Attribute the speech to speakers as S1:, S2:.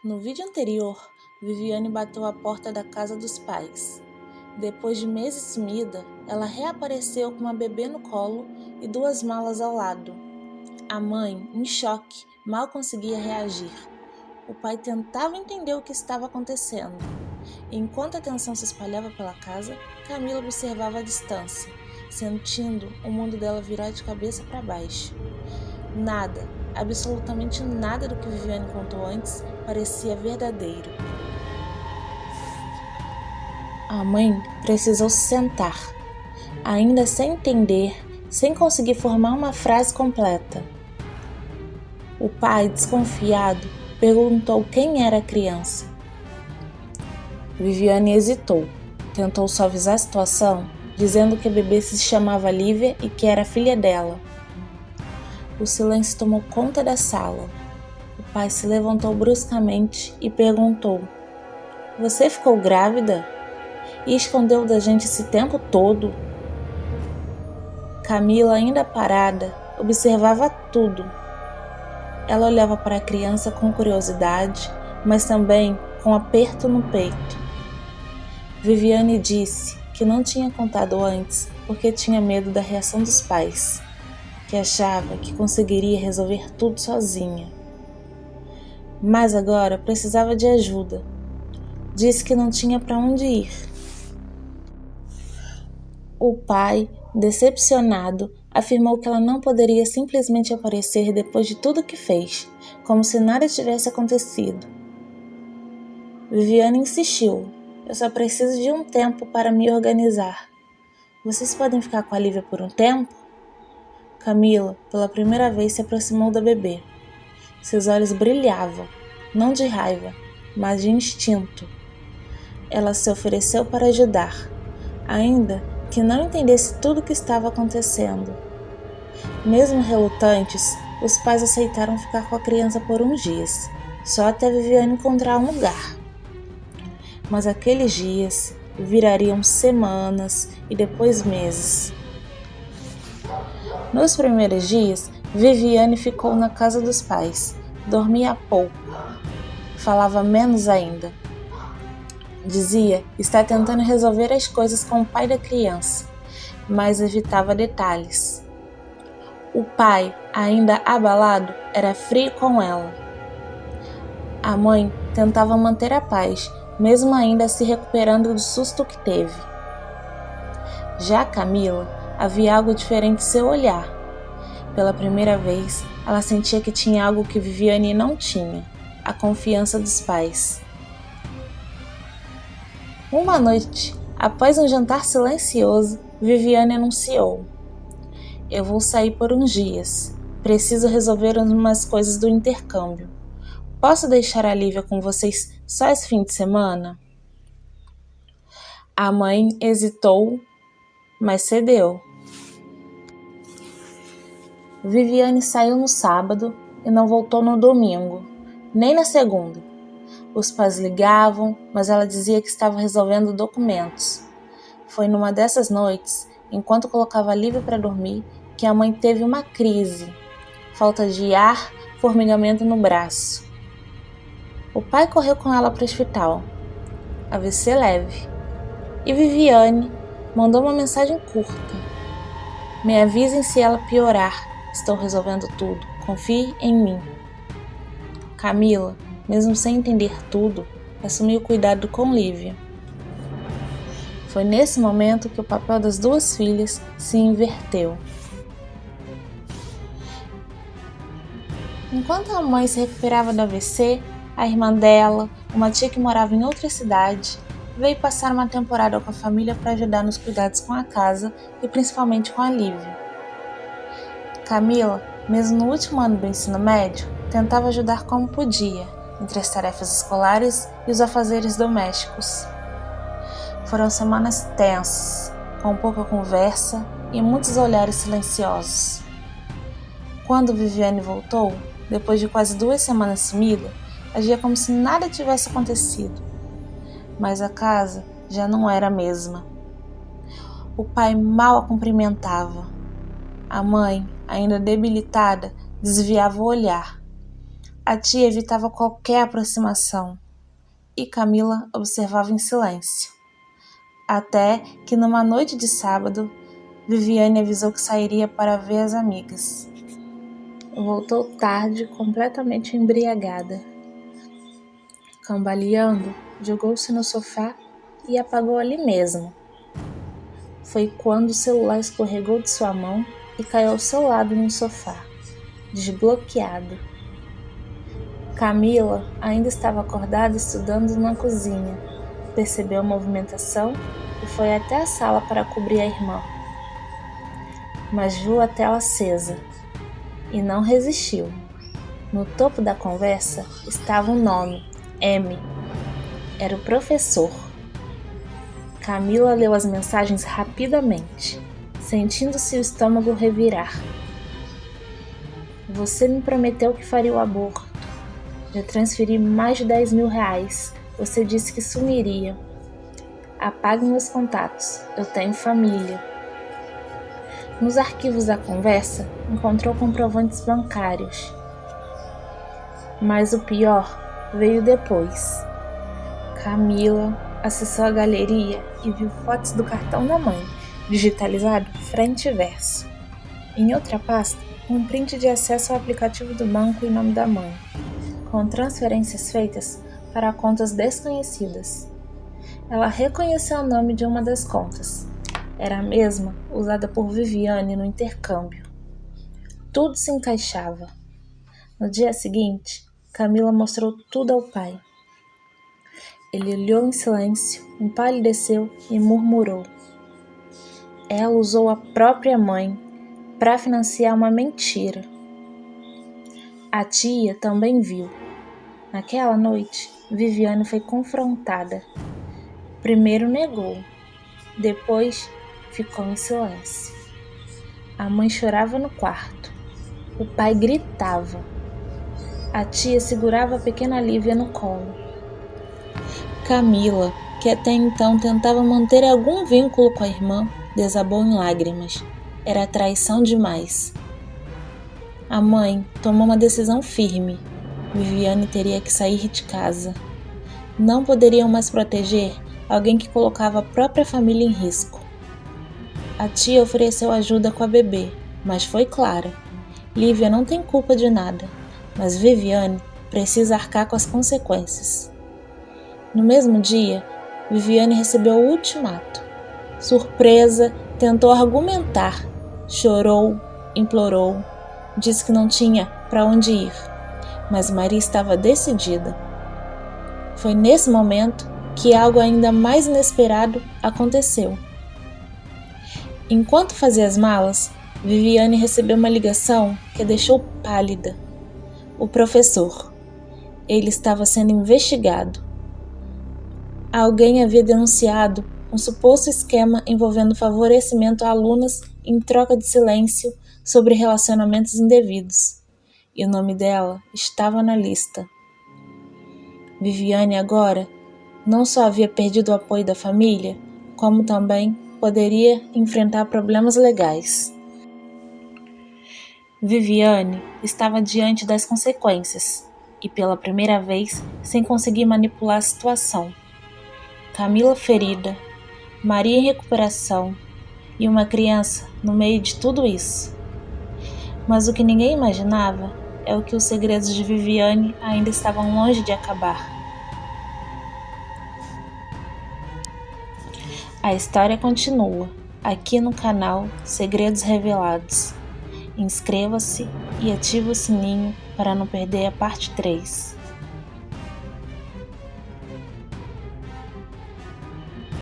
S1: No vídeo anterior, Viviane bateu à porta da casa dos pais. Depois de meses sumida, ela reapareceu com uma bebê no colo e 2 malas ao lado. A mãe, em choque, mal conseguia reagir. O pai tentava entender o que estava acontecendo. Enquanto a tensão se espalhava pela casa, Camila observava à distância, sentindo o mundo dela virar de cabeça para baixo. Nada, absolutamente nada do que Viviane contou antes parecia verdadeiro. A mãe precisou se sentar, ainda sem entender, sem conseguir formar uma frase completa. O pai, desconfiado, perguntou quem era a criança. Viviane hesitou, tentou suavizar a situação, dizendo que a bebê se chamava Lívia e que era filha dela. O silêncio tomou conta da sala. O pai se levantou bruscamente e perguntou: "Você ficou grávida? E escondeu da gente esse tempo todo?" Camila, ainda parada, observava tudo. Ela olhava para a criança com curiosidade, mas também com aperto no peito. Viviane disse que não tinha contado antes porque tinha medo da reação dos pais, que achava que conseguiria resolver tudo sozinha. Mas agora precisava de ajuda. Disse que não tinha para onde ir. O pai, decepcionado, afirmou que ela não poderia simplesmente aparecer depois de tudo que fez, como se nada tivesse acontecido. Viviane insistiu: "Eu só preciso de um tempo para me organizar. Vocês podem ficar com a Lívia por um tempo?" Camila, pela primeira vez, se aproximou da bebê. Seus olhos brilhavam, não de raiva, mas de instinto. Ela se ofereceu para ajudar, ainda que não entendesse tudo o que estava acontecendo. Mesmo relutantes, os pais aceitaram ficar com a criança por uns dias, só até Viviane encontrar um lugar. Mas aqueles dias virariam semanas e depois meses. Nos primeiros dias, Viviane ficou na casa dos pais, dormia pouco, falava menos ainda. Dizia estar tentando resolver as coisas com o pai da criança, mas evitava detalhes. O pai, ainda abalado, era frio com ela. A mãe tentava manter a paz, mesmo ainda se recuperando do susto que teve. Já Camila, havia algo diferente em seu olhar. Pela primeira vez, ela sentia que tinha algo que Viviane não tinha: a confiança dos pais. Uma noite, após um jantar silencioso, Viviane anunciou: "Eu vou sair por uns dias. Preciso resolver umas coisas do intercâmbio. Posso deixar a Lívia com vocês só esse fim de semana?" A mãe hesitou, mas cedeu. Viviane saiu no sábado e não voltou no domingo, nem na segunda. Os pais ligavam, mas ela dizia que estava resolvendo documentos. Foi numa dessas noites, enquanto colocava a Lívia para dormir, que a mãe teve uma crise. Falta de ar, formigamento no braço. O pai correu com ela para o hospital. AVC leve. E Viviane mandou uma mensagem curta: "Me avisem se ela piorar. Estou resolvendo tudo. Confie em mim." Camila, mesmo sem entender tudo, assumiu o cuidado com Lívia. Foi nesse momento que o papel das 2 filhas se inverteu. Enquanto a mãe se recuperava do AVC, a irmã dela, uma tia que morava em outra cidade, veio passar uma temporada com a família para ajudar nos cuidados com a casa e principalmente com a Lívia. Camila, mesmo no último ano do ensino médio, tentava ajudar como podia, entre as tarefas escolares e os afazeres domésticos. Foram semanas tensas, com pouca conversa e muitos olhares silenciosos. Quando Viviane voltou, depois de quase 2 semanas sumida, agia como se nada tivesse acontecido. Mas a casa já não era a mesma. O pai mal a cumprimentava. A mãe, ainda debilitada, desviava o olhar. A tia evitava qualquer aproximação e Camila observava em silêncio. Até que numa noite de sábado, Viviane avisou que sairia para ver as amigas. Voltou tarde, completamente embriagada. Cambaleando, jogou-se no sofá e apagou ali mesmo. Foi quando o celular escorregou de sua mão e caiu ao seu lado no sofá, desbloqueado. Camila ainda estava acordada estudando na cozinha. Percebeu a movimentação e foi até a sala para cobrir a irmã. Mas viu a tela acesa e não resistiu. No topo da conversa estava um nome, M. Era o professor. Camila leu as mensagens rapidamente, sentindo-se o estômago revirar. Você me prometeu que faria o aborto. Já transferi mais de 10 mil reais. Você disse que sumiria. Apague meus contatos. Eu tenho família. Nos arquivos da conversa, encontrou comprovantes bancários. Mas o pior veio depois. Camila acessou a galeria e viu fotos do cartão da mãe, digitalizado frente e verso. Em outra pasta, um print de acesso ao aplicativo do banco em nome da mãe, com transferências feitas para contas desconhecidas. Ela reconheceu o nome de uma das contas. Era a mesma usada por Viviane no intercâmbio. Tudo se encaixava. No dia seguinte, Camila mostrou tudo ao pai. Ele olhou em silêncio, empalideceu e murmurou. Ela usou a própria mãe para financiar uma mentira. A tia também viu. Naquela noite, Viviane foi confrontada. Primeiro negou, depois ficou em silêncio. A mãe chorava no quarto. O pai gritava. A tia segurava a pequena Lívia no colo. Camila, que até então tentava manter algum vínculo com a irmã, desabou em lágrimas. Era traição demais. A mãe tomou uma decisão firme. Viviane teria que sair de casa. Não poderiam mais proteger alguém que colocava a própria família em risco. A tia ofereceu ajuda com a bebê, mas foi clara. Lívia não tem culpa de nada, mas Viviane precisa arcar com as consequências. No mesmo dia, Viviane recebeu o ultimato. Surpresa, tentou argumentar, chorou, implorou, disse que não tinha para onde ir, mas Maria estava decidida. Foi nesse momento que algo ainda mais inesperado aconteceu. Enquanto fazia as malas, Viviane recebeu uma ligação que a deixou pálida. O professor. Ele estava sendo investigado. Alguém havia denunciado um suposto esquema envolvendo favorecimento a alunas em troca de silêncio sobre relacionamentos indevidos, e o nome dela estava na lista. Viviane agora não só havia perdido o apoio da família, como também poderia enfrentar problemas legais. Viviane estava diante das consequências e, pela primeira vez, sem conseguir manipular a situação. Camila ferida, Maria em recuperação e uma criança no meio de tudo isso. Mas o que ninguém imaginava é o que os segredos de Viviane ainda estavam longe de acabar. A história continua aqui no canal Segredos Revelados. Inscreva-se e ative o sininho para não perder a parte 3.